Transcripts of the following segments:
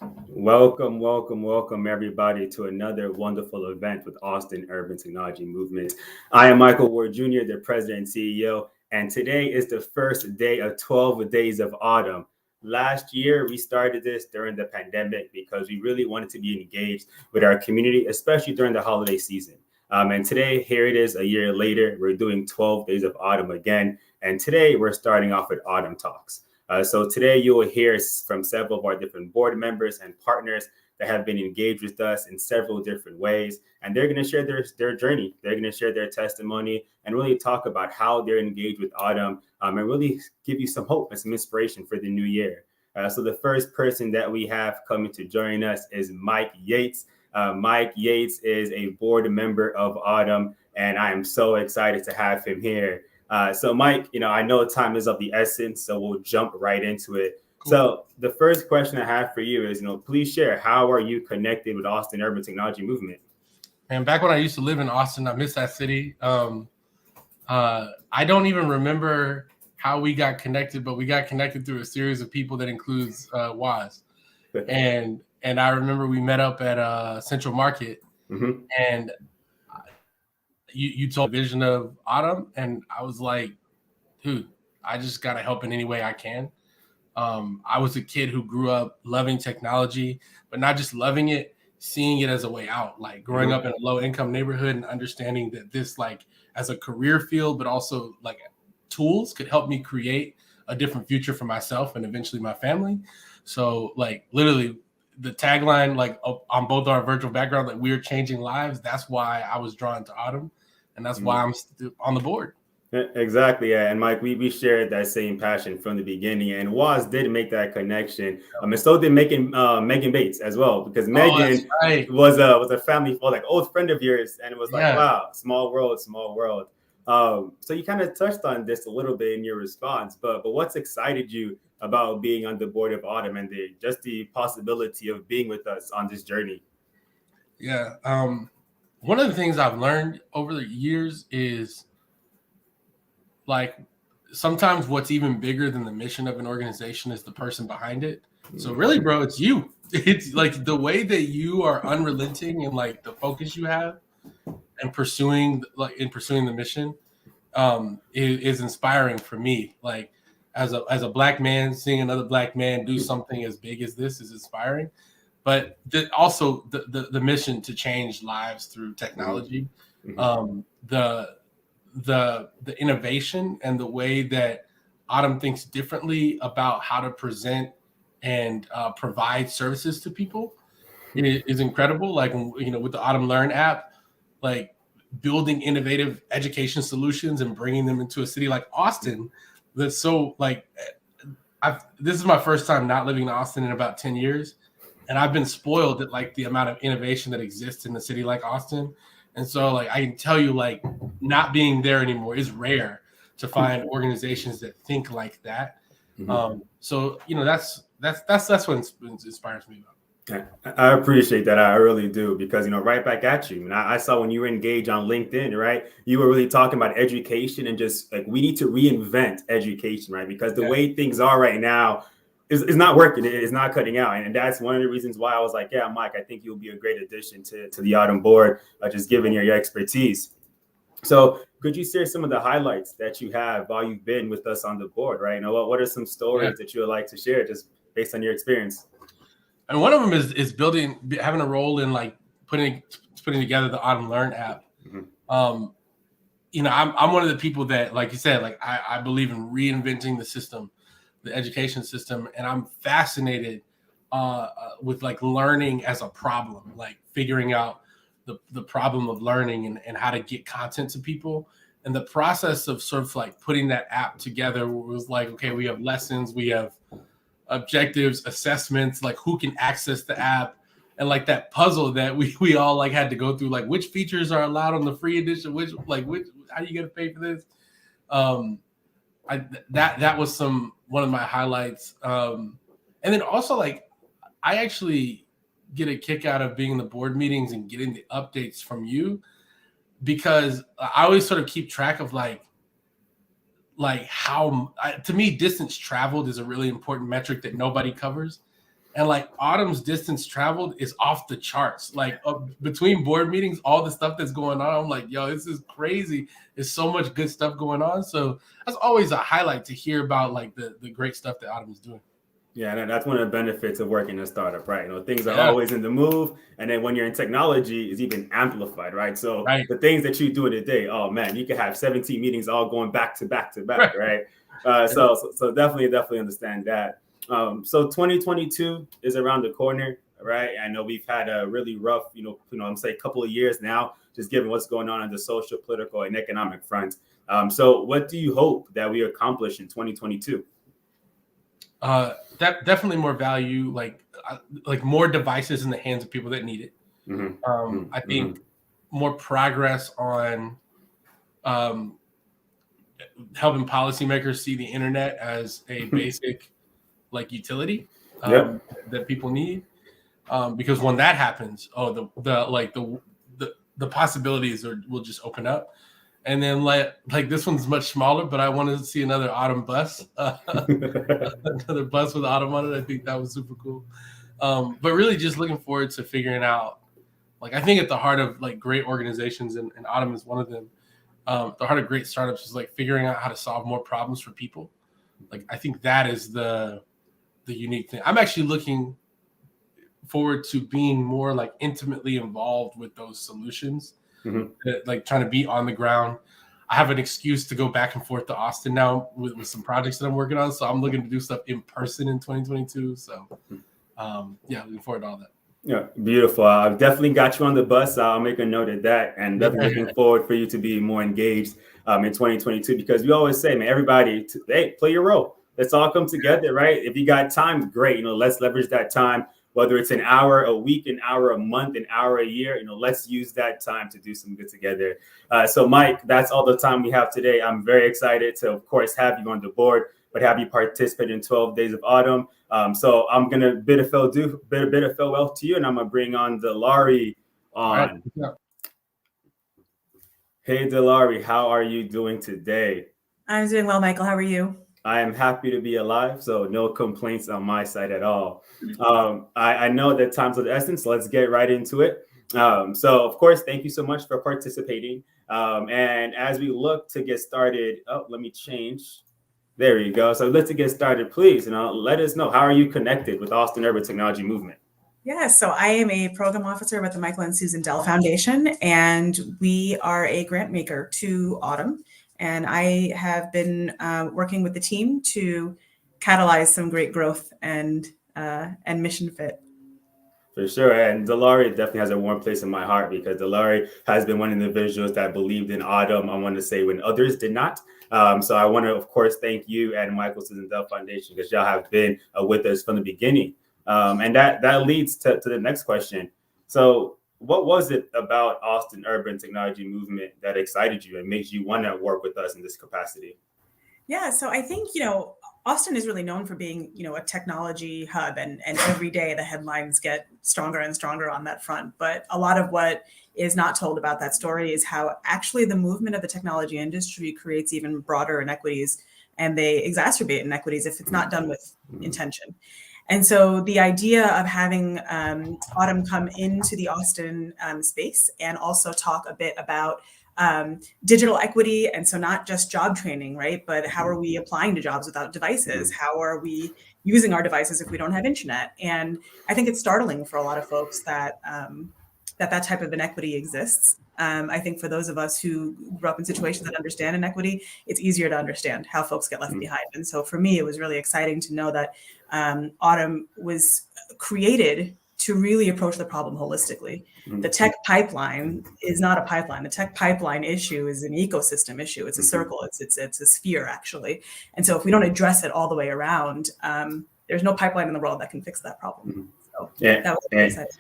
Welcome, everybody, to another wonderful event with Austin Urban Technology Movement. I am Michael Ward Jr., the president and CEO, and today is the first day of 12 days of autumn. Last year, we started this during the pandemic because we really wanted to be engaged with our community, especially during the holiday season. And today, here it is, a year later, we're doing 12 days of autumn again. And today, we're starting off with Autumn Talks. So today you will hear from several of our different board members and partners that have been engaged with us in several different ways. And they're going to share their journey. They're going to share their testimony and really talk about how they're engaged with Autumn and really give you some hope and some inspiration for the new year. So the first person that we have coming to join us is Mike Yates. Mike Yates is a board member of Autumn, and I am so excited to have him here. So Mike, I know time is of the essence, so we'll jump right into it. Cool. So the first question I have for you is, please share, how are you connected with Austin Urban Technology Movement? And back when I used to live in Austin, I miss that city. I don't even remember how we got connected, but we got connected through a series of people that includes Waz. And I remember we met up at Central Market, and you told the vision of Autumn, and I was like, dude, I just got to help in any way I can. I was a kid who grew up loving technology, but not just loving it, seeing it as a way out, like growing up in a low income neighborhood and understanding that this, like, as a career field, but also like tools could help me create a different future for myself and eventually my family. So like literally the tagline, like on both our virtual background, like we're changing lives. That's why I was drawn to Autumn. And that's why I'm on the board. Exactly, yeah. And Mike, we shared that same passion from the beginning, and Waz did make that connection. And so did Megan Bates as well, because Megan was a family, like old friend of yours, and it was like, wow, small world. So you kind of touched on this a little bit in your response, but what's excited you about being on the board of Autumn and just the possibility of being with us on this journey? Yeah. One of the things I've learned over the years is like sometimes what's even bigger than the mission of an organization is the person behind it. So really, bro, it's you. It's like the way that you are unrelenting and like the focus you have and pursuing the mission is inspiring for me. Like as a black man, seeing another black man do something as big as this is inspiring. But also the mission to change lives through technology, the innovation and the way that Autumn thinks differently about how to present and provide services to people is incredible. Like with the Autumn Learn app, like building innovative education solutions and bringing them into a city like Austin. That's so like this is my first time not living in Austin in about 10 years. And I've been spoiled at like the amount of innovation that exists in a city like Austin. And so like I can tell you, like not being there anymore is rare to find organizations that think like that. So that's what inspires me about. I appreciate that. I really do, because right back at you. And I saw when you were engaged on LinkedIn, right? You were really talking about education and just like we need to reinvent education, right? Because the way things are right now, is not working. It's not cutting out. And that's one of the reasons why I was like, yeah, Mike, I think you'll be a great addition to the Autumn board, just given your expertise. So could you share some of the highlights that you have while you've been with us on the board, right? What are some stories that you would like to share just based on your experience? And one of them is having a role in like putting together the Autumn Learn app. I'm one of the people that, like you said, like I believe in reinventing the system, the education system, and I'm fascinated with like learning as a problem, like figuring out the problem of learning and how to get content to people. And the process of sort of like putting that app together was like, okay, we have lessons, we have objectives, assessments, like who can access the app, and like that puzzle that we all like had to go through, like which features are allowed on the free edition, which how you gonna pay for this? That was one of my highlights. And then also like I actually get a kick out of being in the board meetings and getting the updates from you, because I always sort of keep track of like how to me distance traveled is a really important metric that nobody covers. And like Autumn's distance traveled is off the charts. Like between board meetings, all the stuff that's going on, I'm like, yo, this is crazy. There's so much good stuff going on. So that's always a highlight to hear about like the great stuff that Autumn is doing. Yeah, and that's one of the benefits of working in a startup, right? Things are always in the move, and then when you're in technology, it's even amplified, right? So the things that you do in a day, oh man, you can have 17 meetings all going back to back to back, right? So definitely understand that. So 2022 is around the corner, right? I know we've had a really rough, I'm saying a couple of years now, just given what's going on the social, political, and economic front. So what do you hope that we accomplish in 2022? That definitely more value, like more devices in the hands of people that need it. I think more progress on helping policymakers see the internet as a basic like utility that people need. Because when that happens, the possibilities will just open up. And then like this one's much smaller, but I wanted to see another Autumn bus, another bus with Autumn on it. I think that was super cool. But really just looking forward to figuring out, like, I think at the heart of like great organizations, and Autumn is one of them, the heart of great startups is like figuring out how to solve more problems for people. Like, I think that is the unique thing. I'm actually looking forward to being more like intimately involved with those solutions. Like trying to be on the ground. I have an excuse to go back and forth to Austin now with some projects that I'm working on. So I'm looking to do stuff in person in 2022. So looking forward to all that. Yeah, beautiful. I've definitely got you on the bus. I'll make a note of that, and definitely looking forward for you to be more engaged in 2022, because we always say, man, everybody, hey, play your role. Let's all come together, right? If you got time, great. Let's leverage that time. Whether it's an hour a week, an hour a month, an hour a year, let's use that time to do some good together. So, Mike, that's all the time we have today. I'm very excited to, of course, have you on the board, but have you participate in 12 Days of Autumn. So I'm going to bid a farewell to you, and I'm going to bring on Delari on. Right. Hey, Delari, how are you doing today? I'm doing well, Michael. How are you? I am happy to be alive, so no complaints on my side at all. I know that time's of the essence. Let's get right into it. So, of course, thank you so much for participating. And as we look to get started, let me change. There you go. So let's get started, please. Let us know, how are you connected with Austin Urban Technology Movement? Yeah, so I am a program officer with the Michael and Susan Dell Foundation, and we are a grant maker to Autumn. And I have been working with the team to catalyze some great growth and mission fit. For sure. And Delari definitely has a warm place in my heart, because Delari has been one of the individuals that believed in Autumn, I want to say, when others did not. So I want to, of course, thank you and Michael Susan Dell Foundation, because y'all have been with us from the beginning. And that leads to the next question. So what was it about Austin Urban Technology Movement that excited you and makes you want to work with us in this capacity? Yeah, so I think, Austin is really known for being, a technology hub, and every day the headlines get stronger and stronger on that front. But a lot of what is not told about that story is how actually the movement of the technology industry creates even broader inequities, and they exacerbate inequities if it's not done with intention. And so the idea of having Autumn come into the Austin space and also talk a bit about digital equity, and so not just job training, right? But how are we applying to jobs without devices? How are we using our devices if we don't have internet? And I think it's startling for a lot of folks that that type of inequity exists. I think for those of us who grew up in situations that understand inequity, it's easier to understand how folks get left behind. And so for me, it was really exciting to know that Autumn was created to really approach the problem holistically. The tech pipeline is not a pipeline. The tech pipeline issue is an ecosystem issue. It's a circle. It's a sphere, actually. And so if we don't address it all the way around, there's no pipeline in the world that can fix that problem. So that was really exciting.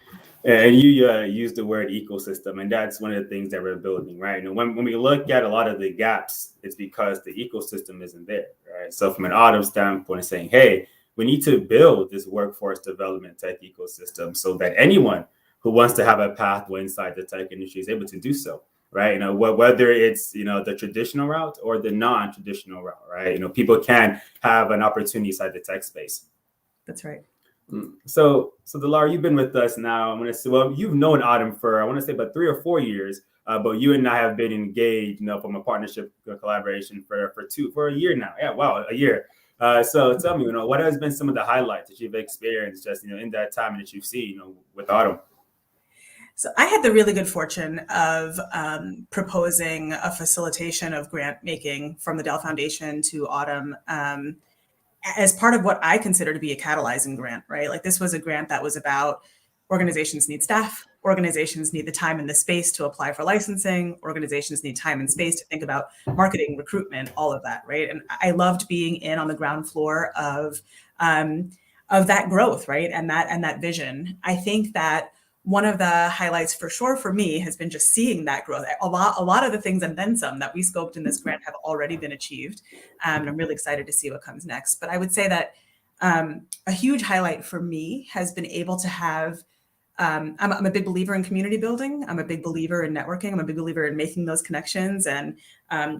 And you used the word ecosystem, and that's one of the things that we're building, right? And when we look at a lot of the gaps, it's because the ecosystem isn't there, right? So from an Autumn standpoint, saying, hey, we need to build this workforce development tech ecosystem so that anyone who wants to have a pathway inside the tech industry is able to do so, right? Whether it's, the traditional route or the non-traditional route, right? People can have an opportunity inside the tech space. That's right. So Delara, you've been with us now. I'm going to say, well, you've known Autumn for, I want to say about 3 or 4 years, but you and I have been engaged, from a partnership collaboration for a year now. Yeah, wow, a year. So tell me, what has been some of the highlights that you've experienced just, in that time that you've seen, with Autumn? So I had the really good fortune of proposing a facilitation of grant making from the Dell Foundation to Autumn as part of what I consider to be a catalyzing grant, right? Like this was a grant that was about organizations need staff, organizations need the time and the space to apply for licensing, organizations need time and space to think about marketing, recruitment, all of that, right? And I loved being in on the ground floor of that growth, right? And that vision. I think that one of the highlights for sure for me has been just seeing that growth. A lot of the things and then some that we scoped in this grant have already been achieved. And I'm really excited to see what comes next. But I would say that a huge highlight for me has been able to have I'm a big believer in community building. I'm a big believer in networking. I'm a big believer in making those connections. And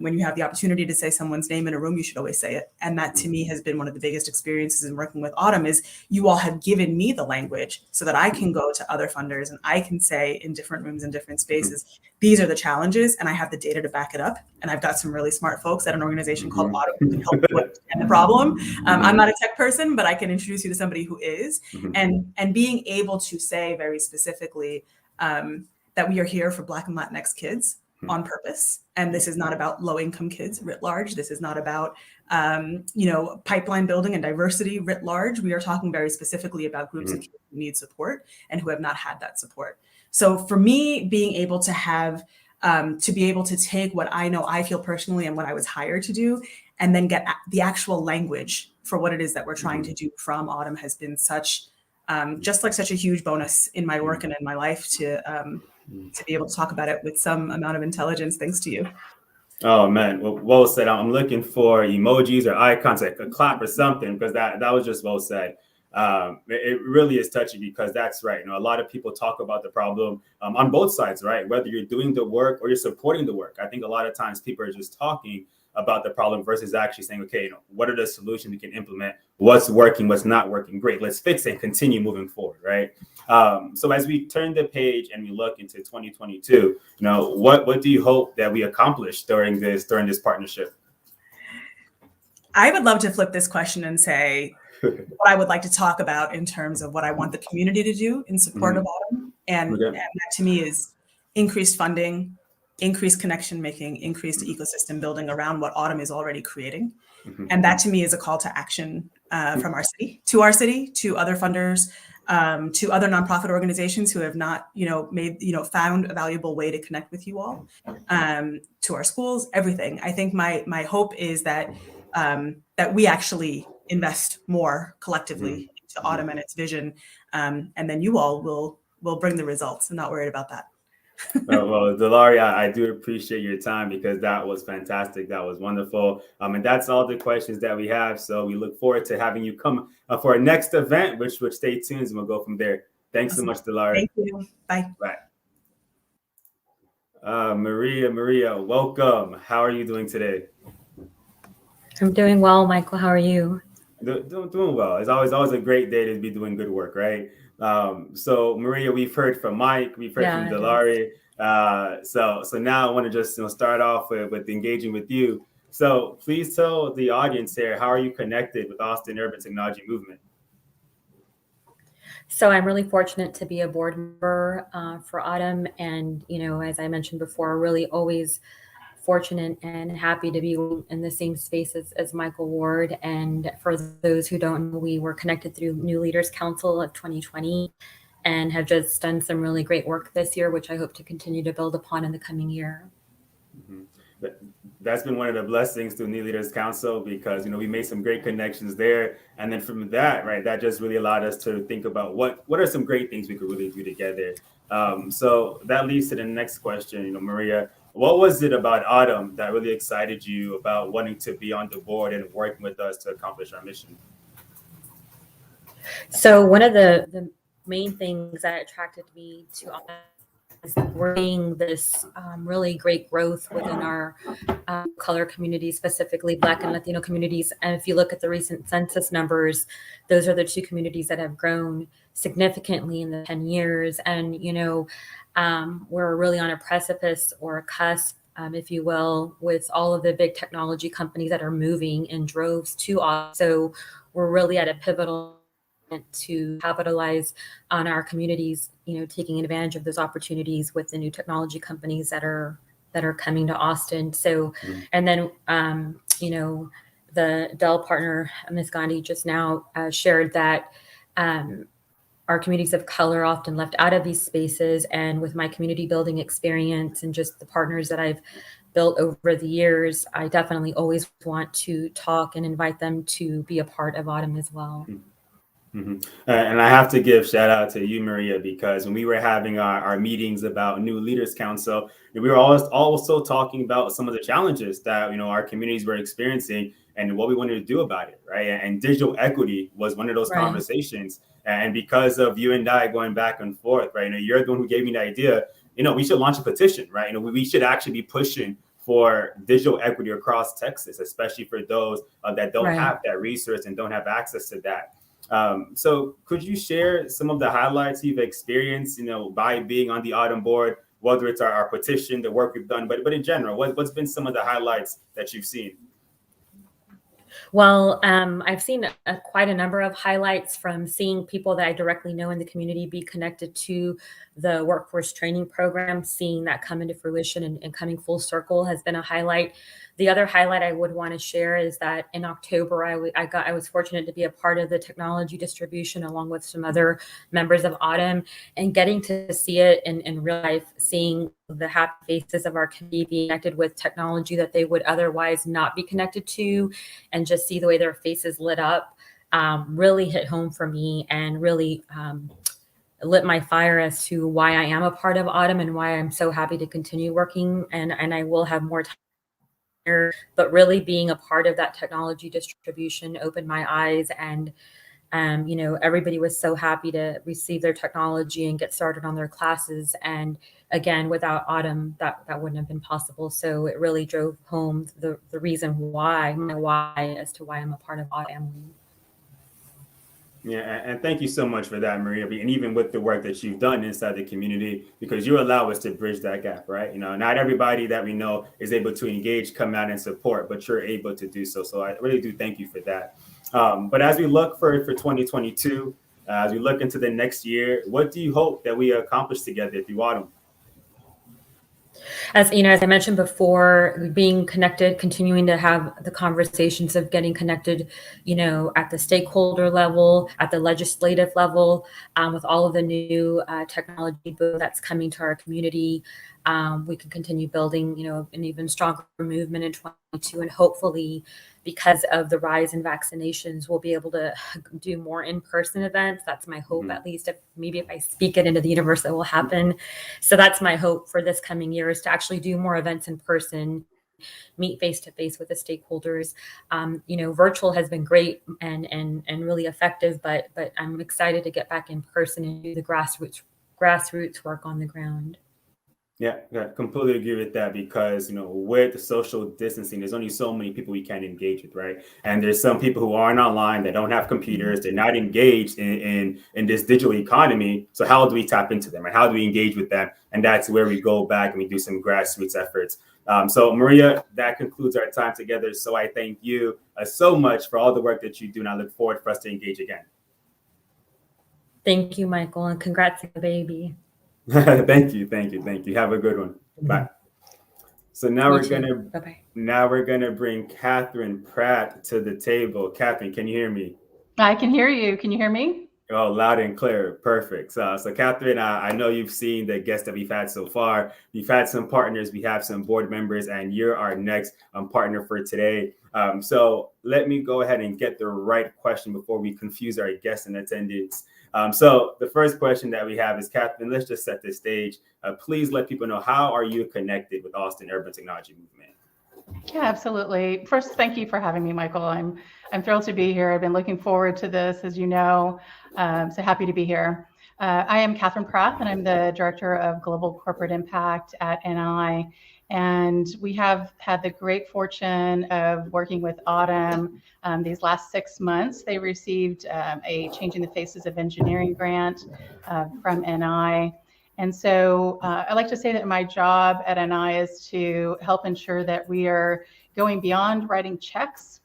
when you have the opportunity to say someone's name in a room, you should always say it. And that to me has been one of the biggest experiences in working with Autumn is you all have given me the language so that I can go to other funders and I can say in different rooms and different spaces, these are the challenges and I have the data to back it up. And I've got some really smart folks at an organization called Autumn who can help you understand the problem. I'm not a tech person, but I can introduce you to somebody who is. And being able to say very specifically that we are here for Black and Latinx kids on purpose. And this is not about low income kids writ large. This is not about, pipeline building and diversity writ large. We are talking very specifically about groups of kids who need support and who have not had that support. So for me, being able to have, to be able to take what I know I feel personally and what I was hired to do, and then get the actual language for what it is that we're trying to do from Autumn has been such a huge bonus in my work and in my life to be able to talk about it with some amount of intelligence, thanks to you. Oh man, well said. I'm looking for emojis or icons, like a clap or something, because that was just well said. It really is touching because that's right. A lot of people talk about the problem on both sides, right? Whether you're doing the work or you're supporting the work. I think a lot of times people are just talking about the problem versus actually saying, okay, what are the solutions we can implement? What's working? What's not working? Great, let's fix it and continue moving forward, right? So as we turn the page and we look into 2022, what do you hope that we accomplish during this partnership? I would love to flip this question and say what I would like to talk about in terms of what I want the community to do in support of Autumn. And that to me is increased funding, increased connection making, increased ecosystem building around what Autumn is already creating. And that to me is a call to action from our city, to other funders, to other nonprofit organizations who have not, found a valuable way to connect with you all, to our schools, everything. I think my hope is that that we actually invest more collectively into Autumn and its vision, and then you all will bring the results. I'm not worried about that. Well, Delara, I do appreciate your time because that was fantastic. That was wonderful. And that's all the questions that we have. So we look forward to having you come for our next event, which stay tuned and we'll go from there. Thanks so much, Delara. Thank you. Bye. Bye. Maria, welcome. How are you doing today? I'm doing well, Michael. How are you? Doing well. It's always a great day to be doing good work, right? So Maria, we've heard from Mike, we've heard from Delara. So now I want to just start off with engaging with you. So please tell the audience here, how are you connected with Austin Urban Technology Movement? So I'm really fortunate to be a board member for Autumn, and as I mentioned before, really always fortunate and happy to be in the same space as Michael Ward. And for those who don't know, we were connected through New Leaders Council of 2020 and have just done some really great work this year, which I hope to continue to build upon in the coming year. That's been one of the blessings to New Leaders Council because, we made some great connections there. And then from that, right, that just really allowed us to think about what are some great things we could really do together. So that leads to the next question, Maria. What was it about Autumn that really excited you about wanting to be on the board and working with us to accomplish our mission? So one of the main things that attracted me to Autumn we're seeing this really great growth within our color communities, specifically Black and Latino communities. And if you look at the recent census numbers, those are the two communities that have grown significantly in the 10 years. And, we're really on a precipice or a cusp, if you will, with all of the big technology companies that are moving in droves to us. So we're really at a pivotal to capitalize on our communities, taking advantage of those opportunities with the new technology companies that are coming to Austin. So, and then, the Dell partner, Ms. Gandhi, just now shared that our communities of color often left out of these spaces. And with my community building experience and just the partners that I've built over the years, I definitely always want to talk and invite them to be a part of AUTM as well. And I have to give shout out to you, Maria, because when we were having our meetings about New Leaders Council, we were also talking about some of the challenges that our communities were experiencing and what we wanted to do about it, right? And digital equity was one of those conversations. And because of you and I going back and forth, right? You're the one who gave me the idea. We should launch a petition, right? We should actually be pushing for digital equity across Texas, especially for those that don't have that resource and don't have access to that. So could you share some of the highlights you've experienced, by being on the AUTM board, whether it's our petition, the work we've done, but in general, what's been some of the highlights that you've seen? Well, I've seen quite a number of highlights from seeing people that I directly know in the community be connected to the workforce training program. Seeing that come into fruition and coming full circle has been a highlight. The other highlight I would want to share is that in October, I was fortunate to be a part of the technology distribution along with some other members of AUTM, and getting to see it in real life, seeing the happy faces of our community being connected with technology that they would otherwise not be connected to, and just see the way their faces lit up, really hit home for me and really lit my fire as to why I am a part of AUTM and why I'm so happy to continue working. And I will have more time here, but really being a part of that technology distribution opened my eyes. And everybody was so happy to receive their technology and get started on their classes. And again, without AUTM, that wouldn't have been possible. So it really drove home the reason why, my why as to why I'm a part of AUTM. Yeah, and thank you so much for that, Maria. And even with the work that you've done inside the community, because you allow us to bridge that gap, right? Not everybody that we know is able to engage, come out and support, but you're able to do so. So I really do thank you for that. But as we look for 2022, as we look into the next year, what do you hope that we accomplish together through AUTM? As I mentioned before, being connected, continuing to have the conversations of getting connected, at the stakeholder level, at the legislative level, with all of the new technology that's coming to our community. We can continue building, an even stronger movement in 2022, and hopefully, because of the rise in vaccinations, we'll be able to do more in-person events. That's my hope, at least. If I speak it into the universe, it will happen. So that's my hope for this coming year, is to actually do more events in person, meet face-to-face with the stakeholders. Virtual has been great and really effective, but I'm excited to get back in person and do the grassroots work on the ground. Yeah, completely agree with that, because with the social distancing, there's only so many people we can engage with, right? And there's some people who aren't online, that don't have computers, they're not engaged in this digital economy. So how do we tap into them, and how do we engage with them? And that's where we go back and we do some grassroots efforts. So Maria, that concludes our time together. So I thank you so much for all the work that you do, and I look forward for us to engage again. Thank you, Michael, and congrats on the baby. Thank you. Have a good one. Bye. So now we're gonna bring Catherine Pratt to the table. Catherine, can you hear me? I can hear you. Can you hear me? Oh, loud and clear. Perfect. So Catherine, I know you've seen the guests that we've had so far. We've had some partners, we have some board members, and you're our next partner for today. So let me go ahead and get the right question before we confuse our guests and attendees. So the first question that we have is, Catherine, let's just set the stage. Please let people know, how are you connected with Austin Urban Technology Movement? Yeah, absolutely. First, thank you for having me, Michael. I'm thrilled to be here. I've been looking forward to this, as you know. So happy to be here. I am Catherine Pratt, and I'm the Director of Global Corporate Impact at NI. And we have had the great fortune of working with AUTM these last 6 months. They received a Changing the Faces of Engineering grant from NI. And so I like to say that my job at NI is to help ensure that we are going beyond writing checks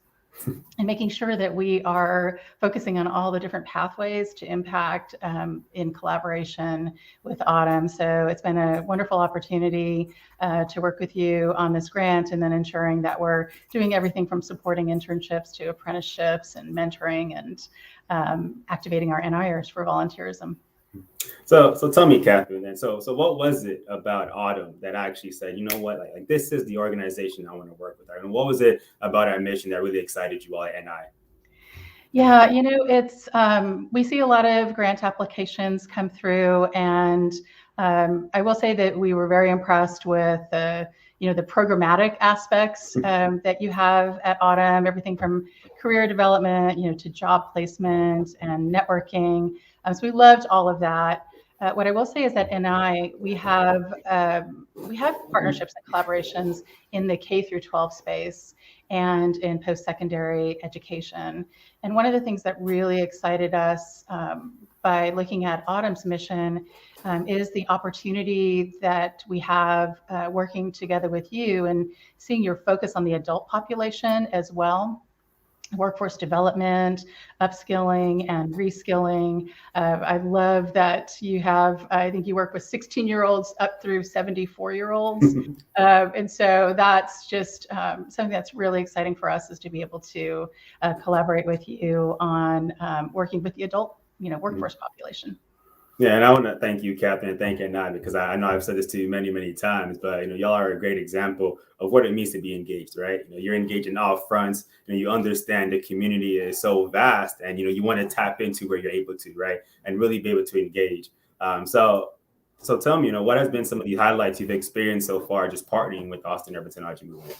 and making sure that we are focusing on all the different pathways to impact in collaboration with AUTM. So it's been a wonderful opportunity to work with you on this grant, and then ensuring that we're doing everything from supporting internships to apprenticeships and mentoring and activating our NIers for volunteerism. So tell me, Catherine, then. So what was it about AUTM that actually said, you know what, like this is the organization I want to work with? And what was it about our mission that really excited you all at NI? Yeah, it's we see a lot of grant applications come through, and I will say that we were very impressed with the programmatic aspects that you have at AUTM, everything from career development, to job placement and networking. So we loved all of that. What I will say is that NI, we have partnerships and collaborations in the K through 12 space and in post-secondary education. And one of the things that really excited us by looking at AUTM's mission is the opportunity that we have working together with you and seeing your focus on the adult population as well. Workforce development, upskilling and reskilling. I love that I think you work with 16-year-olds up through 74-year-olds. And so that's just something that's really exciting for us, is to be able to collaborate with you on working with the adult, workforce population. Yeah, and I want to thank you, Catherine, and thank NI, because I know I've said this to you many, many times, but y'all are a great example of what it means to be engaged, right? You're engaged in all fronts, you understand the community is so vast, and you want to tap into where you're able to, right, and really be able to engage. So tell me, what has been some of the highlights you've experienced so far just partnering with Austin Urban Technology Movement?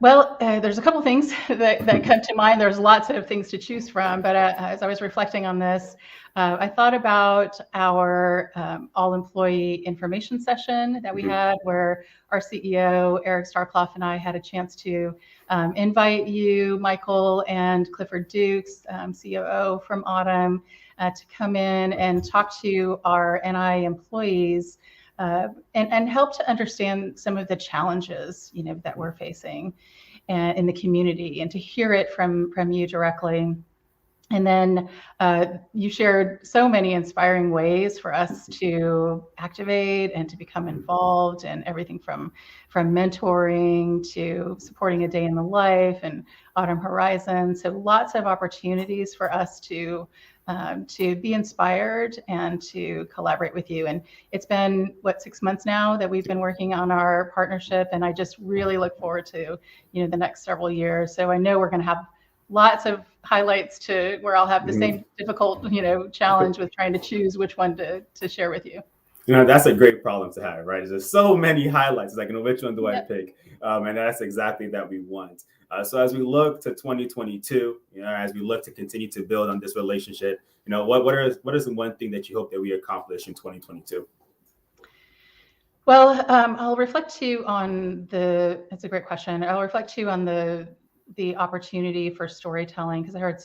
There's a couple things that come to mind. There's lots of things to choose from, but as I was reflecting on this, I thought about our all-employee information session that we had, where our CEO, Eric Starkloff, and I had a chance to invite you, Michael, and Clifford Dukes, COO from AUTM, to come in and talk to our NI employees and help to understand some of the challenges, that we're facing in the community, and to hear it from you directly. And then you shared so many inspiring ways for us to activate and to become involved, and everything from mentoring to supporting a day in the life and AUTM Horizon. So lots of opportunities for us to be inspired and to collaborate with you. And it's been 6 months now that we've been working on our partnership, and I just really look forward to the next several years. So I know we're going to have lots of highlights to where I'll have the same difficult challenge with trying to choose which one to share with you. That's a great problem to have, right? There's so many highlights. It's like, which one do I pick? And that's exactly that we want. So as we look to 2022, as we look to continue to build on this relationship, what is the one thing that you hope that we accomplish in 2022? Well, I'll reflect too on that's a great question. I'll reflect too on the opportunity for storytelling, because I heard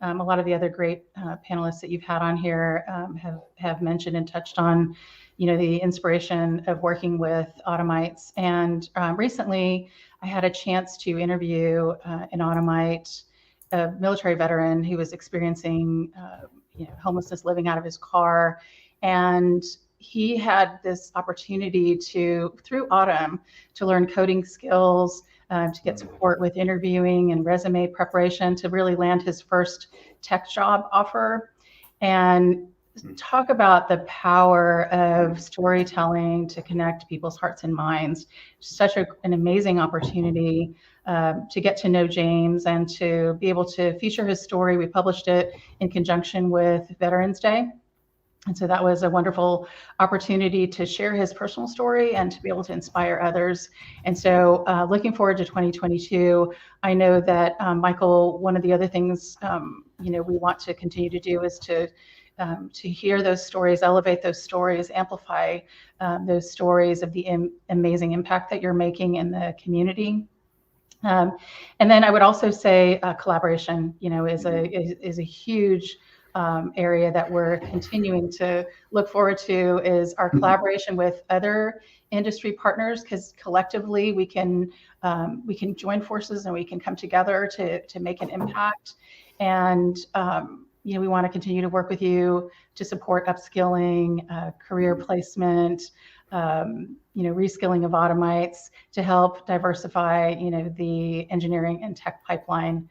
a lot of the other great panelists that you've had on here have mentioned and touched on, the inspiration of working with AUTMites. And recently, I had a chance to interview an AUTMite, a military veteran who was experiencing homelessness, living out of his car, and he had this opportunity through AUTM, to learn coding skills, to get support with interviewing and resume preparation, to really land his first tech job offer. And talk about the power of storytelling to connect people's hearts and minds. Such an amazing opportunity to get to know James and to be able to feature his story. We published it in conjunction with Veterans Day. And so that was a wonderful opportunity to share his personal story and to be able to inspire others. And so looking forward to 2022, I know that Michael, one of the other things, we want to continue to do is to hear those stories, elevate those stories, amplify those stories of the amazing impact that you're making in the community. And then I would also say collaboration, is a huge area that we're continuing to look forward to, is our collaboration with other industry partners, because collectively we can join forces and we can come together to make an impact. And we want to continue to work with you to support upskilling, career placement, reskilling of Automites, to help diversify, the engineering and tech pipeline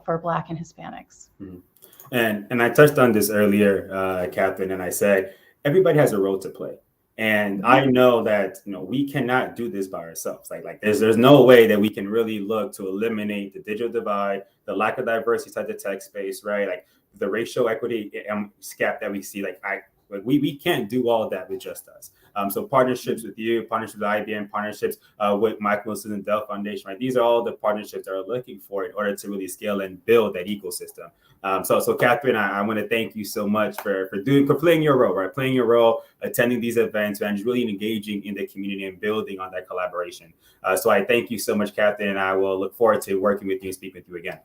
for Black and Hispanics. Mm-hmm. And I touched on this earlier, Catherine, and I said everybody has a role to play. And I know that we cannot do this by ourselves. Like there's no way that we can really look to eliminate the digital divide, the lack of diversity inside the tech space, right? Like the racial equity gap that we see. We can't do all that with just us. So partnerships with you, partnerships with IBM, partnerships with Mike Wilson and Dell Foundation, right? These are all the partnerships that are looking for in order to really scale and build that ecosystem. So Catherine, I want to thank you so much for playing your role, right? Playing your role, attending these events, and really engaging in the community and building on that collaboration. So I thank you so much, Catherine, and I will look forward to working with you and speaking with you again.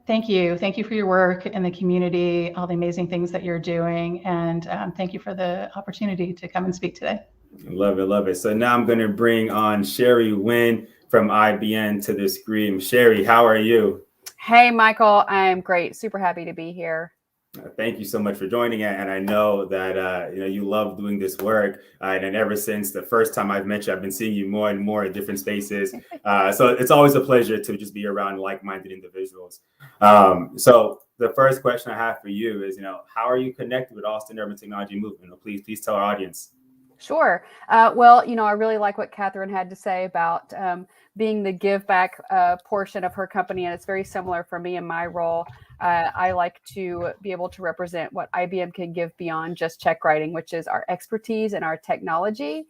Thank you. Thank you for your work in the community, all the amazing things that you're doing. And thank you for the opportunity to come and speak today. Love it, love it. So now I'm going to bring on Sherry Wynn from IBM to the screen. Sherry, how are you? Hey, Michael, I'm great. Super happy to be here. Thank you so much for joining it. And I know that you love doing this work. And ever since the first time I've met you, I've been seeing you more and more in different spaces. So it's always a pleasure to just be around like-minded individuals. So the first question I have for you is, how are you connected with Austin Urban Technology Movement? Please tell our audience. Sure. Well, I really like what Catherine had to say about being the give back portion of her company. And it's very similar for me in my role. I like to be able to represent what IBM can give beyond just check writing, which is our expertise and our technology.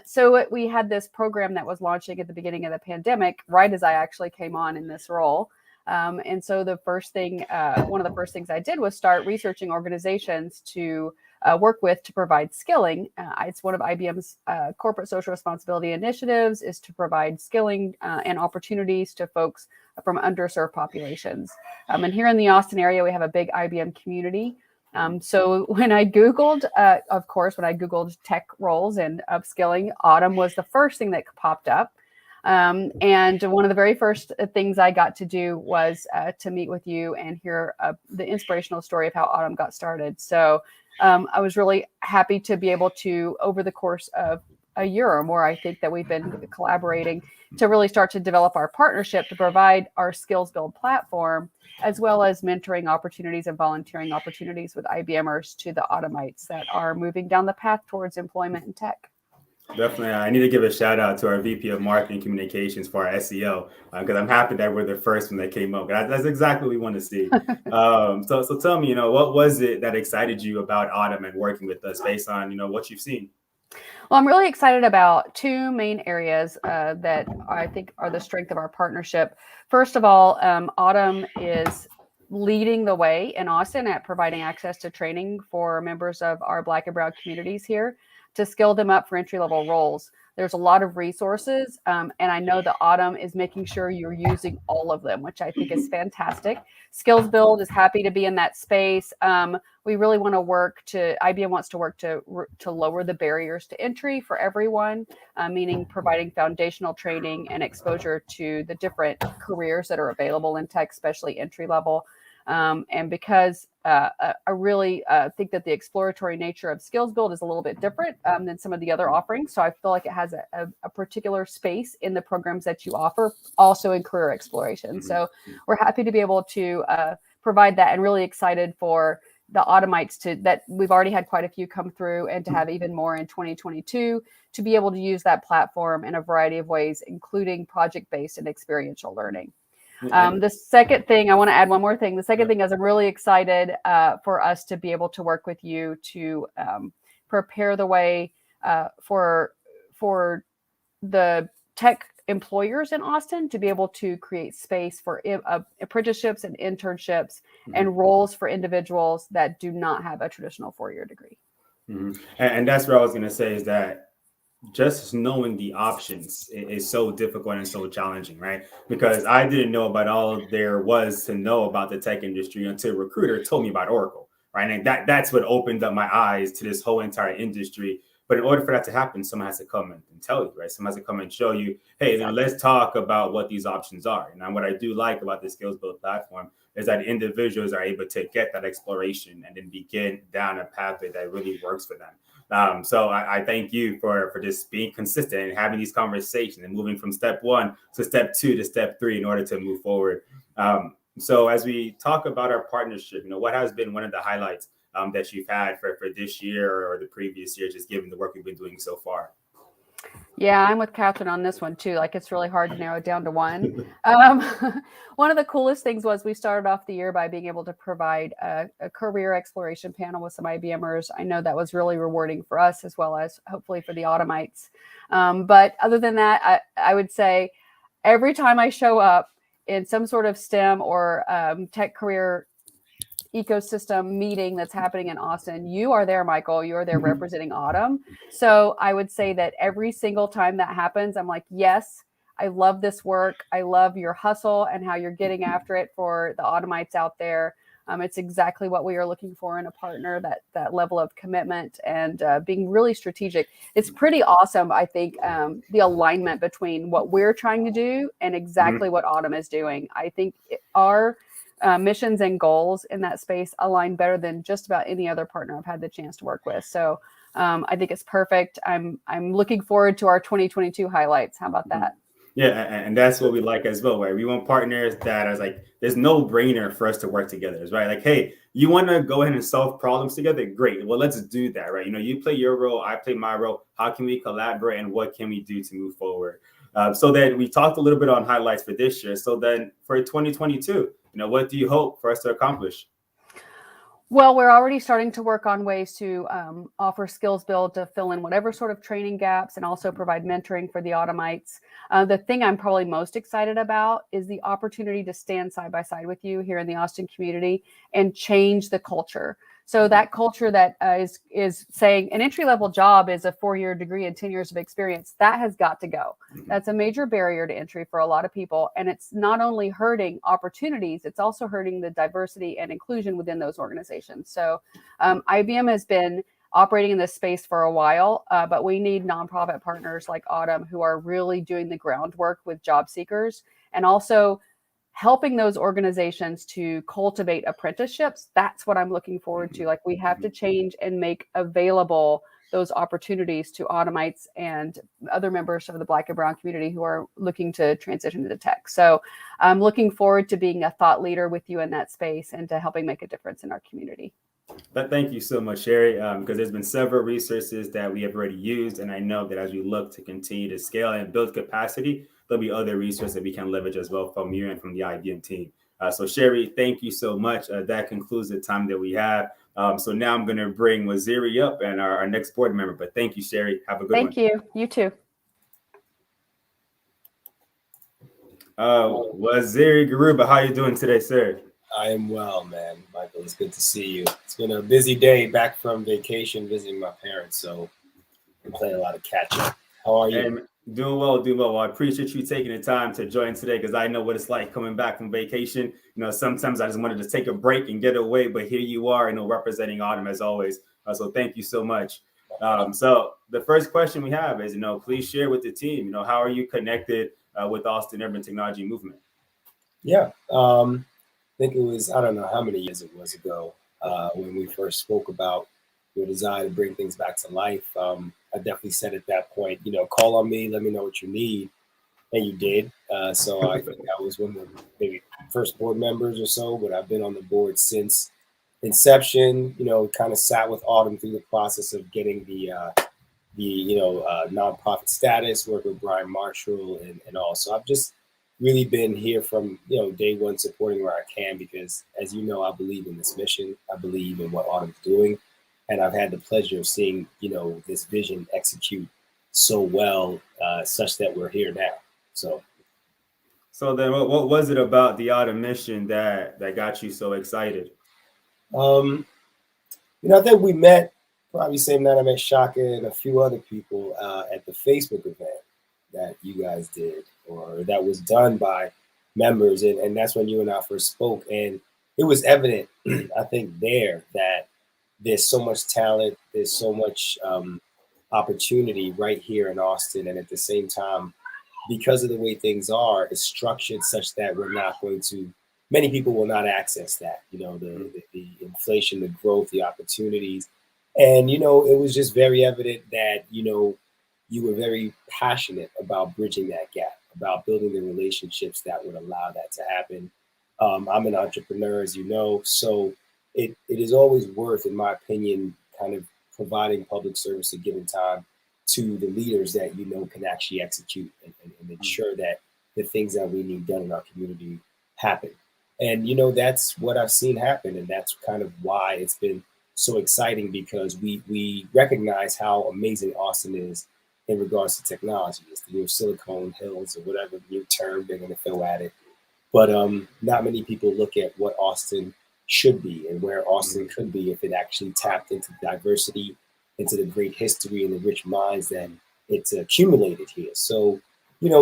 So we had this program that was launching at the beginning of the pandemic, right as I actually came on in this role. And so the first thing, one of the first things I did was start researching organizations to work with to provide skilling. It's one of IBM's corporate social responsibility initiatives, is to provide skilling and opportunities to folks from underserved populations. And here in the Austin area, we have a big IBM community. So when I Googled, when I Googled tech roles and upskilling, AUTM was the first thing that popped up. And one of the very first things I got to do was to meet with you and hear the inspirational story of how AUTM got started. So I was really happy to be able to, over the course of a year or more, I think that we've been collaborating to really start to develop our partnership to provide our skills build platform, as well as mentoring opportunities and volunteering opportunities with IBMers to the Automites that are moving down the path towards employment in tech. Definitely. I need to give a shout out to our VP of Marketing Communications for our SEO, because I'm happy that we're the first one that came up. That's exactly what we want to see. So tell me, what was it that excited you about AUTM and working with us based on, what you've seen? Well, I'm really excited about two main areas that I think are the strength of our partnership. First of all, AUTM is leading the way in Austin at providing access to training for members of our Black and Brown communities here to skill them up for entry-level roles. There's a lot of resources, and I know that AUTM is making sure you're using all of them, which I think is fantastic. Skills Build is happy to be in that space. We really want to IBM wants to work to lower the barriers to entry for everyone, meaning providing foundational training and exposure to the different careers that are available in tech, especially entry level. And because I really think that the exploratory nature of Skills Build is a little bit different than some of the other offerings. So I feel like it has a particular space in the programs that you offer, also in career exploration. So we're happy to be able to provide that, and really excited for the Automites that we've already had quite a few come through, and to have even more in 2022 to be able to use that platform in a variety of ways, including project-based and experiential learning. The second thing, I want to add one more thing. The second thing is I'm really excited for us to be able to work with you to prepare the way for the tech employers in Austin to be able to create space for apprenticeships and internships and roles for individuals that do not have a traditional four-year degree. And that's what I was going to say, is that just knowing the options is so difficult and so challenging, right? Because I didn't know about all there was to know about the tech industry until a recruiter told me about Oracle, right? And that's what opened up my eyes to this whole entire industry. But in order for that to happen, someone has to come and tell you, right? Someone has to come and show you, hey, exactly. Let's talk about what these options are. And what I do like about the Skills Build platform is that individuals are able to get that exploration and then begin down a pathway that really works for them. So I thank you for just being consistent and having these conversations and moving from step 1 to step 2 to step 3 in order to move forward. So as we talk about our partnership, what has been one of the highlights that you've had for this year or the previous year, just given the work we've been doing so far? Yeah, I'm with Catherine on this one too. Like, it's really hard to narrow it down to one. One of the coolest things was we started off the year by being able to provide a career exploration panel with some IBMers. I know that was really rewarding for us, as well as hopefully for the Automites. But other than that, I would say every time I show up in some sort of STEM or tech career ecosystem meeting that's happening in Austin, you are there, Michael. You are there representing AUTM. So I would say that every single time that happens, I'm like, yes, I love this work. I love your hustle and how you're getting after it for the Automites out there. It's exactly what we are looking for in a partner, that level of commitment and being really strategic. It's pretty awesome, I think, the alignment between what we're trying to do and exactly what AUTM is doing. I think our missions and goals in that space align better than just about any other partner I've had the chance to work with. So I think it's perfect. I'm looking forward to our 2022 highlights. How about that? Yeah, and that's what we like as well, right? We want partners that are like, there's no brainer for us to work together, right? Like, hey, you want to go ahead and solve problems together? Great. Well, let's do that, right? You play your role, I play my role. How can we collaborate and what can we do to move forward? So then we talked a little bit on highlights for this year. So then for 2022, what do you hope for us to accomplish? Well, we're already starting to work on ways to offer Skills Build to fill in whatever sort of training gaps and also provide mentoring for the Automites. The thing I'm probably most excited about is the opportunity to stand side by side with you here in the Austin community and change the culture. So that culture that is saying an entry-level job is a 4-year degree and 10 years of experience, that has got to go. That's a major barrier to entry for a lot of people. And it's not only hurting opportunities, it's also hurting the diversity and inclusion within those organizations. So IBM has been operating in this space for a while, but we need nonprofit partners like AUTM who are really doing the groundwork with job seekers and also helping those organizations to cultivate apprenticeships. That's what I'm looking forward to. Like, we have to change and make available those opportunities to Automites and other members of the Black and Brown community who are looking to transition into tech. So I'm looking forward to being a thought leader with you in that space and to helping make a difference in our community. But thank you so much, Sherry, because there's been several resources that we have already used. And I know that as we look to continue to scale and build capacity, there'll be other resources that we can leverage as well from you and from the IBM team. So Sherry, thank you so much. That concludes the time that we have. So now I'm going to bring Waziri up and our next board member. But thank you, Sherry. Have a good one. Thank you. You too. Waziri Garuba, how are you doing today, sir? I am well, man. Michael, it's good to see you. It's been a busy day back from vacation visiting my parents, so I'm playing a lot of catch up. How are you? And doing well. Well, I appreciate you taking the time to join today because I know what it's like coming back from vacation. Sometimes I just wanted to take a break and get away, but here you are, representing AUTM as always. So thank you so much. So the first question we have is, please share with the team, how are you connected with Austin Urban Technology Movement? Yeah. I think it was, I don't know how many years it was ago when we first spoke about your desire to bring things back to life. I definitely said at that point, call on me, let me know what you need. And you did. So I think I was one of the maybe first board members or so, but I've been on the board since inception, kind of sat with AUTM through the process of getting the nonprofit status, work with Brian Marshall and all. So I've just really been here from, day one, supporting where I can, because as you know, I believe in this mission. I believe in what Autumn's doing. And I've had the pleasure of seeing, this vision execute so well, such that we're here now. So then what was it about the Autumn mission that got you so excited? Um, I think we met probably same night I met Shaka and a few other people at the Facebook event that you guys did, or that was done by members. And that's when you and I first spoke. And it was evident, I think, there that there's so much talent, there's so much opportunity right here in Austin. And at the same time, because of the way things are, it's structured such that many people will not access that, the inflation, the growth, the opportunities. And, it was just very evident that, you were very passionate about bridging that gap, about building the relationships that would allow that to happen. I'm an entrepreneur, as you know, so it is always worth, in my opinion, kind of providing public service at a given time to the leaders that can actually execute and ensure that the things that we need done in our community happen. And that's what I've seen happen, and that's kind of why it's been so exciting, because we recognize how amazing Austin is in regards to technology. It's the new Silicon Hills, or whatever new term they're going to throw at it. But not many people look at what Austin should be and where Austin could be if it actually tapped into diversity, into the great history and the rich minds that it's accumulated here. So,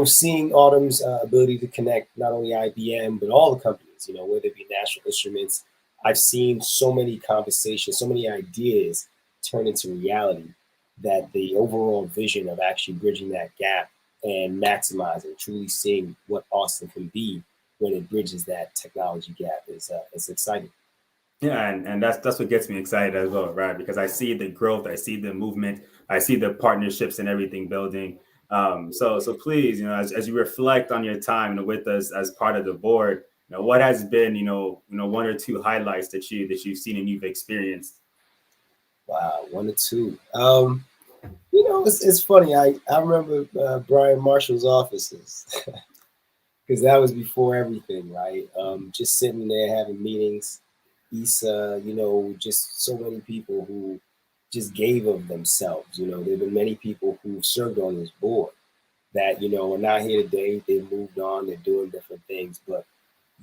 seeing Autumn's ability to connect not only IBM, but all the companies, whether it be National Instruments, I've seen so many conversations, so many ideas turn into reality, that the overall vision of actually bridging that gap and maximizing, truly seeing what Austin can be when it bridges that technology gap is exciting. Yeah, and that's what gets me excited as well, right? Because I see the growth, I see the movement, I see the partnerships and everything building. So please, as you reflect on your time with us as part of the board, what has been, one or two highlights that you've seen and you've experienced? Wow, one or two. It's funny. I remember Brian Marshall's offices, because that was before everything, right? Just sitting there having meetings. Issa, just so many people who just gave of themselves. There have been many people who served on this board that, are not here today. They've moved on, they're doing different things. But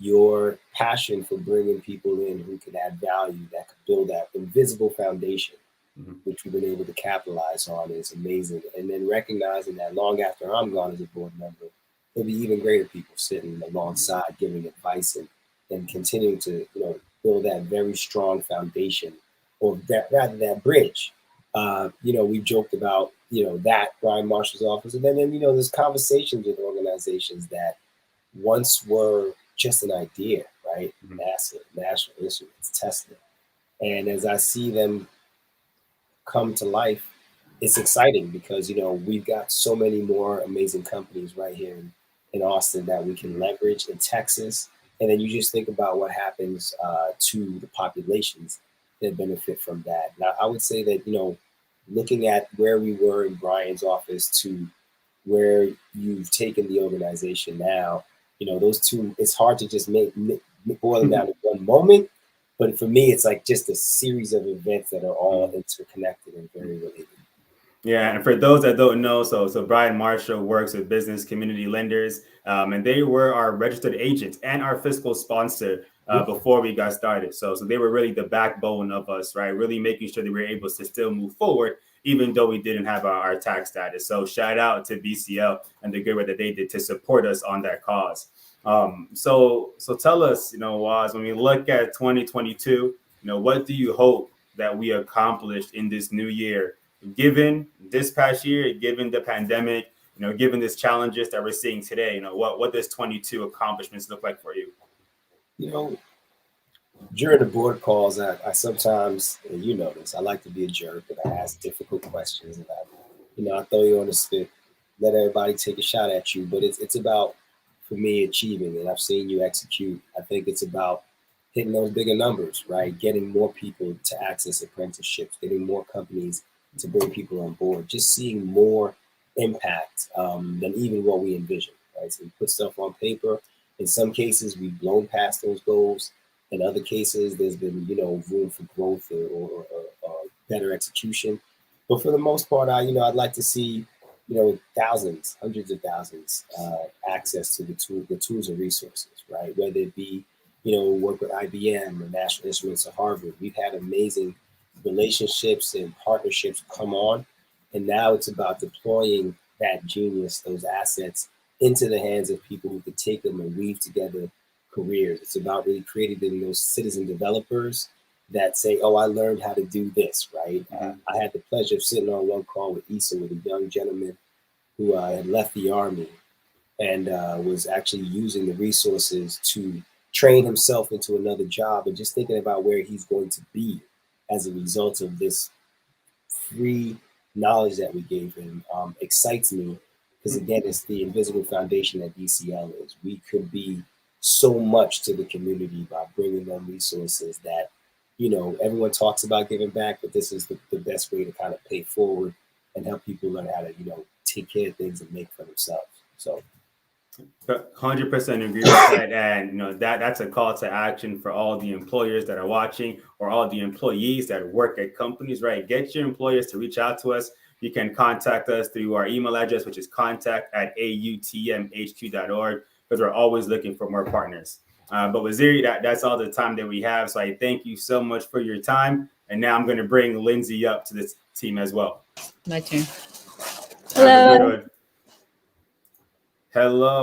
your passion for bringing people in who can add value, that could build that invisible foundation, which we've been able to capitalize on, is amazing. And then recognizing that long after I'm gone as a board member, there'll be even greater people sitting alongside giving advice and continuing to, build that very strong foundation, or that bridge. We've joked about, that Brian Marshall's office. And then, there's conversations with organizations that once were just an idea, right? NASA, National Instruments, Tesla. And as I see them come to life, it's exciting, because, we've got so many more amazing companies right here in Austin that we can leverage, in Texas. And then you just think about what happens to the populations that benefit from that. Now, I would say that, looking at where we were in Brian's office to where you've taken the organization now, those two, it's hard to just boil them down to one moment. But for me, it's like just a series of events that are all interconnected and very related. Yeah, and for those that don't know, so Brian Marshall works with business community lenders, and they were our registered agents and our fiscal sponsor before we got started. So they were really the backbone of us, right? Really making sure that we were able to still move forward, even though we didn't have our tax status. So shout out to BCL and the good work that they did to support us on that cause. So tell us, Waz, when we look at 2022, what do you hope that we accomplished in this new year? Given this past year, given the pandemic, given these challenges that we're seeing today, what does 22 accomplishments look like for you? During the board calls, I sometimes, and you know this, I like to be a jerk, and I ask difficult questions, and I throw you on the spit, let everybody take a shot at you. But it's about, for me, achieving, and I've seen you execute. I think it's about hitting those bigger numbers, right? Getting more people to access apprenticeships, getting more companies to bring people on board, just seeing more impact than even what we envisioned. right? So we put stuff on paper. In some cases, we've blown past those goals. In other cases, there's been, room for growth or better execution. But for the most part, I'd like to see, thousands, hundreds of thousands access to the tools and resources, right? Whether it be, work with IBM or National Instruments or Harvard. We've had amazing relationships and partnerships come on. And now it's about deploying that genius, those assets, into the hands of people who could take them and weave together careers. It's about really creating those citizen developers that say, oh, I learned how to do this, right? I had the pleasure of sitting on one call with Issa, with a young gentleman who had left the Army and was actually using the resources to train himself into another job, and just thinking about where he's going to be as a result of this free knowledge that we gave him excites me, because again, it's the invisible foundation that DCL is. We could be so much to the community by bringing them resources that, everyone talks about giving back, but this is the best way to kind of pay forward and help people learn how to, take care of things and make for themselves. So 100% agree with that. And that's a call to action for all the employers that are watching, or all the employees that work at companies, right? Get your employers to reach out to us. You can contact us through our email address, which is contact@AUTMHQ.org, because we're always looking for more partners. But Waziri, that's all the time that we have. So I thank you so much for your time. And now I'm going to bring Lindsay up to this team as well. My turn. Hello.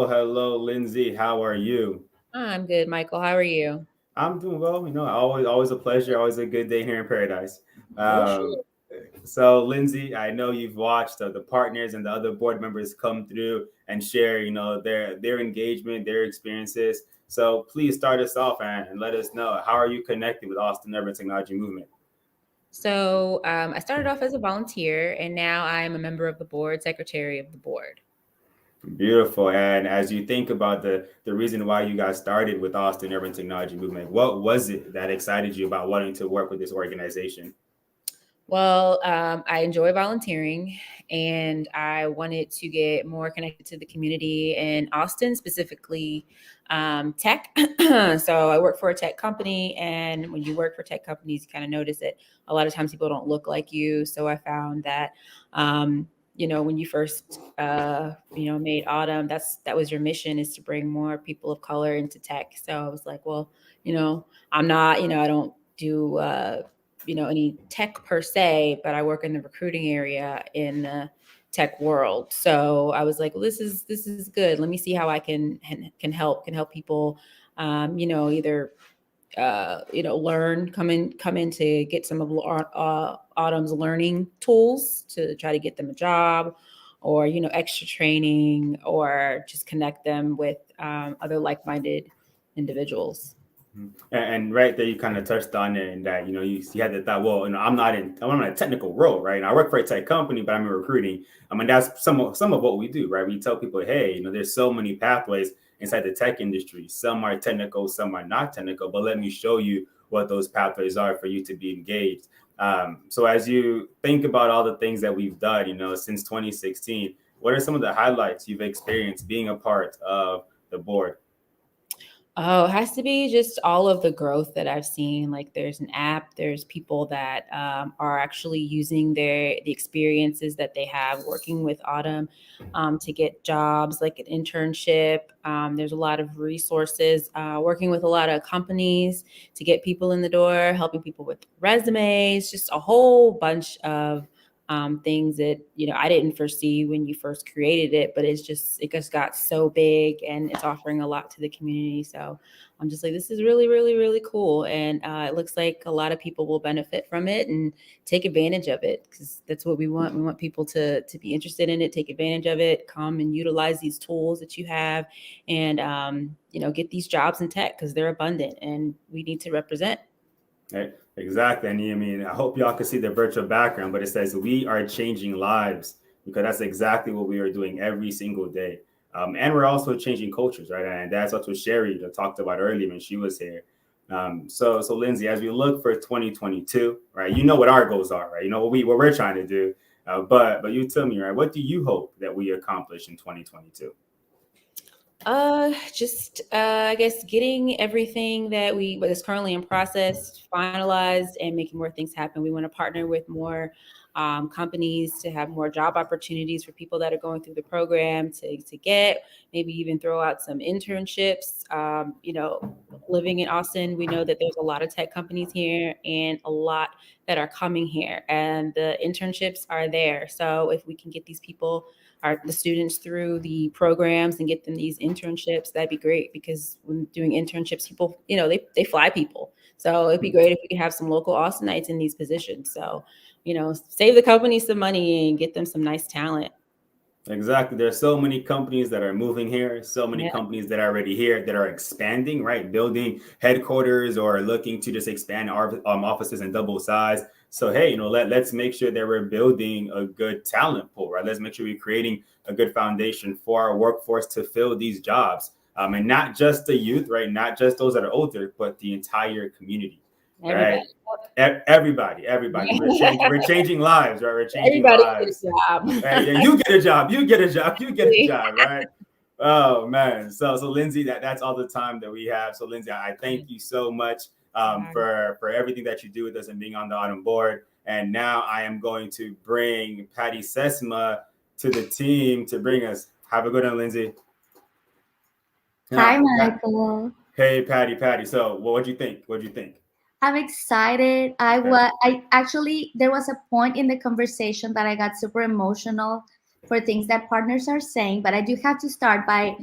Hello, Lindsay. How are you? I'm good, Michael. How are you? I'm doing well. Always a pleasure. Always a good day here in paradise. So, Lindsay, I know you've watched the partners and the other board members come through and share, their engagement, their experiences. So please start us off and let us know, how are you connected with Austin Urban Technology Movement? So I started off as a volunteer, and now I'm a member of the board, secretary of the board. Beautiful. And as you think about the reason why you guys started with Austin Urban Technology Movement, what was it that excited you about wanting to work with this organization? Well, I enjoy volunteering, and I wanted to get more connected to the community in Austin, specifically tech. So I work for a tech company, and when you work for tech companies, you kind of notice that a lot of times people don't look like you. So I found that, when you first, made AUTM, that was your mission, is to bring more people of color into tech. So I was like, well, I'm not, I don't do, any tech per se, but I work in the recruiting area in the tech world. So I was like, well, this is good. Let me see how I can help people, either, learn, come in to get some of AUTM's learning tools to try to get them a job, or, extra training, or just connect them with other like-minded individuals. And right there, you kind of touched on it, and that, you had the thought, well, I'm in a technical role, right? And I work for a tech company, but I'm in recruiting. I mean, that's some of what we do, right? We tell people, hey, there's so many pathways inside the tech industry. Some are technical, some are not technical, but let me show you what those pathways are for you to be engaged. So as you think about all the things that we've done, since 2016, what are some of the highlights you've experienced being a part of the board? Oh, it has to be just all of the growth that I've seen. Like, there's an app, there's people that are actually using the experiences that they have working with AUTM to get jobs, like an internship. There's a lot of resources, working with a lot of companies to get people in the door, helping people with resumes, just a whole bunch of things that, I didn't foresee when you first created it, but it just got so big, and it's offering a lot to the community. So I'm just like, this is really, really, really cool. And it looks like a lot of people will benefit from it and take advantage of it, because that's what we want. We want people to be interested in it, take advantage of it, come and utilize these tools that you have, and, get these jobs in tech, because they're abundant and we need to represent. Right. Exactly. And I hope y'all can see the virtual background, but it says we are changing lives, because that's exactly what we are doing every single day. And we're also changing cultures, right? And that's what Sherry talked about earlier when she was here. So Lindsay, as we look for 2022, right, what our goals are, right? What we're trying to do. But you tell me, right, what do you hope that we accomplish in 2022? I guess getting everything that is currently in process finalized and making more things happen. We want to partner with more companies to have more job opportunities for people that are going through the program to get, maybe even throw out some internships. Living in Austin, we know that there's a lot of tech companies here and a lot that are coming here, and the internships are there. So if we can get these people, the students, through the programs and get them these internships, that'd be great, because when doing internships, people, they fly people. So it'd be great if we could have some local Austinites in these positions. So, save the company some money and get them some nice talent. Exactly. There's so many companies that are moving here, so many companies that are already here that are expanding, right? Building headquarters or looking to just expand our offices and double size. So, hey, let's make sure that we're building a good talent pool, right? Let's make sure we're creating a good foundation for our workforce to fill these jobs. And not just the youth, right? Not just those that are older, but the entire community. Right? Everybody. We're changing lives, right? We're changing lives. Get a job. Right? Yeah, you get a job, right? Oh man. So Lindsay, that's all the time that we have. So Lindsay, I thank you so much for everything that you do with us and being on the Autumn board. And now I am going to bring Patty Sesma to the team to bring us. Have a good one, Lindsay. Hi, Michael. Hey, Patty. So what'd you think? I'm excited. I actually, there was a point in the conversation that I got super emotional for things that partners are saying, but I do have to start by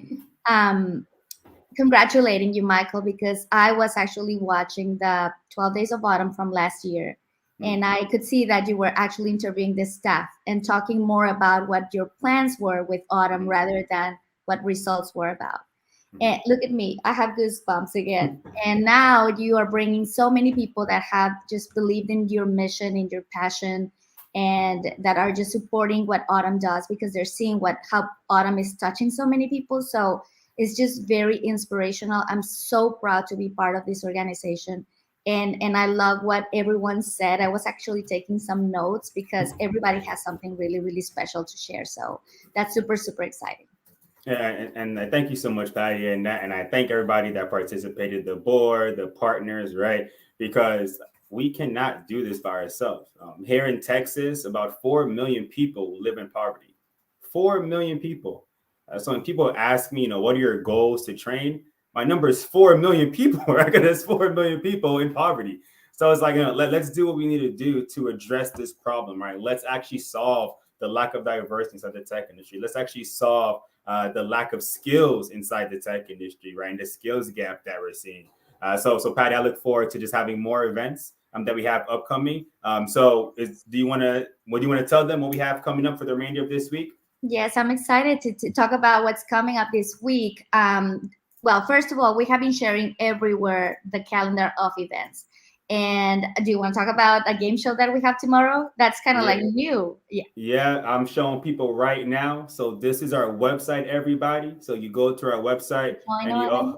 congratulating you, Michael, because I was actually watching the 12 Days of Autumn from last year, and I could see that you were actually interviewing the staff and talking more about what your plans were with Autumn rather than what results were about. And look at me, I have goosebumps again. And now you are bringing so many people that have just believed in your mission, in your passion, and that are just supporting what Autumn does, because they're seeing how Autumn is touching so many people. So it's just very inspirational. I'm so proud to be part of this organization. And I love what everyone said. I was actually taking some notes because everybody has something really, really special to share. So that's super, super exciting. Yeah, and I thank you so much, Patty, and I thank everybody that participated, the board, the partners, right? Because we cannot do this by ourselves. Here in Texas, about 4 million people live in poverty. 4 million people. So when people ask me, what are your goals to train? My number is 4 million people, right? There's 4 million people in poverty. So it's like, let's do what we need to do to address this problem, right? Let's actually solve the lack of diversity inside the tech industry. Let's actually solve the lack of skills inside the tech industry, right? And the skills gap that we're seeing. So Patty, I look forward to just having more events that we have upcoming. Do you want to tell them what we have coming up for the remainder of this week? Yes, I'm excited to talk about what's coming up this week. Well, first of all, we have been sharing everywhere the calendar of events. And do you want to talk about a game show that we have tomorrow? That's kind of like new. Yeah, I'm showing people right now. So this is our website, everybody. So you go to our website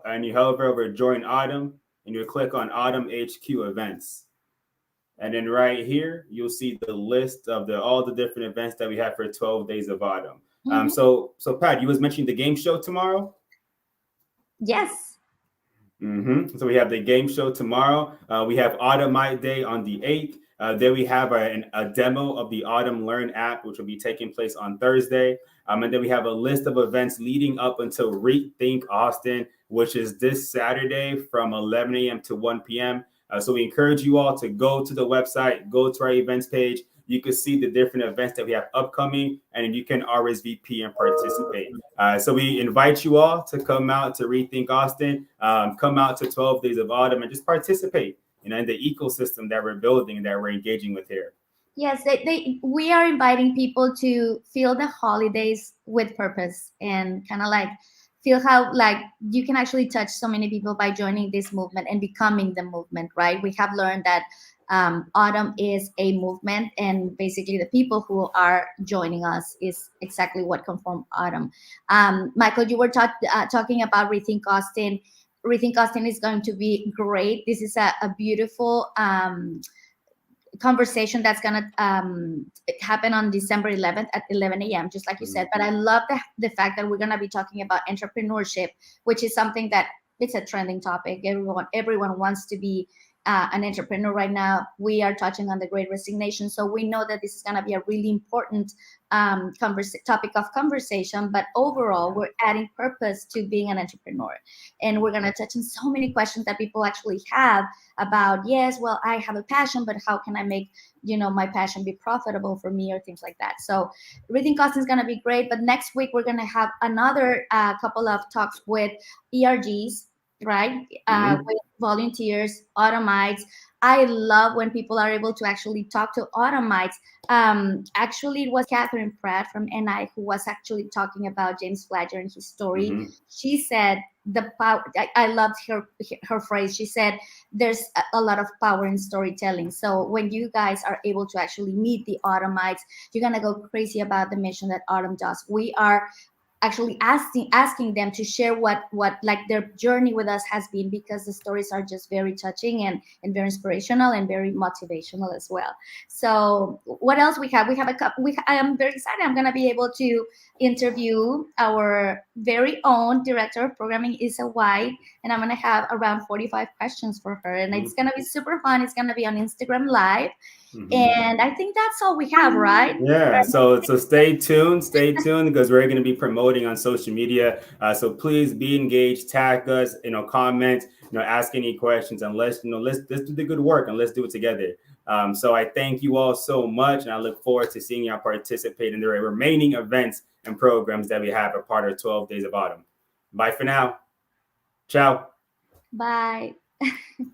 and you hover over Join Autumn, and you click on AUTMHQ events. And then right here, you'll see the list of all the different events that we have for 12 Days of Autumn. So Pat, you was mentioning the game show tomorrow? Yes. So we have the game show tomorrow. We have Autumnite Day on the 8th. Then we have a demo of the Autumn Learn app, which will be taking place on Thursday. And then we have a list of events leading up until Rethink Austin, which is this Saturday from 11 a.m. to 1 p.m. So we encourage you all to go to the website, go to our events page. You can see the different events that we have upcoming, and you can RSVP and participate. So we invite you all to come out to Rethink Austin, come out to 12 Days of Autumn, and just participate in the ecosystem that we're building and that we're engaging with here. Yes, we are inviting people to feel the holidays with purpose and kind of like feel how like you can actually touch so many people by joining this movement and becoming the movement, right? We have learned that Autumn is a movement, and basically the people who are joining us is exactly what conform Autumn. Michael, you were talking about Rethink Austin. Rethink Austin is going to be great. This is a beautiful conversation that's going to happen on December 11th at 11 a.m., just like you said. But I love the fact that we're going to be talking about entrepreneurship, which is something that it's a trending topic. Everyone wants to be an entrepreneur right now. We are touching on the Great Resignation, so we know that this is going to be a really important topic of conversation. But overall, we're adding purpose to being an entrepreneur, and we're going to touch on so many questions that people actually have about, yes, well, I have a passion, but how can I make my passion be profitable for me, or things like that. So reading costing is going to be great. But next week we're going to have another couple of talks with ERGs, right? With volunteers, automites. I love when people are able to actually talk to automites. Actually, it was Catherine Pratt from NI who was actually talking about James Fladger and his story. She said the power. I loved her phrase. She said there's a lot of power in storytelling. So when you guys are able to actually meet the automites, you're gonna go crazy about the mission that Autumn does. We are actually asking them to share what like their journey with us has been, because the stories are just very touching and very inspirational and very motivational as well. So what else we have a couple. I am very excited. I'm going to be able to interview our very own director of programming, Isa White, and I'm going to have around 45 questions for her, and it's going to be super fun. It's going to be on Instagram Live. And I think that's all we have, right? Yeah. So stay tuned, because we're going to be promoting on social media. So please be engaged, tag us, comment, ask any questions, and let's do the good work, and let's do it together. So I thank you all so much, and I look forward to seeing y'all participate in the remaining events and programs that we have a part of 12 Days of Autumn. Bye for now. Ciao. Bye.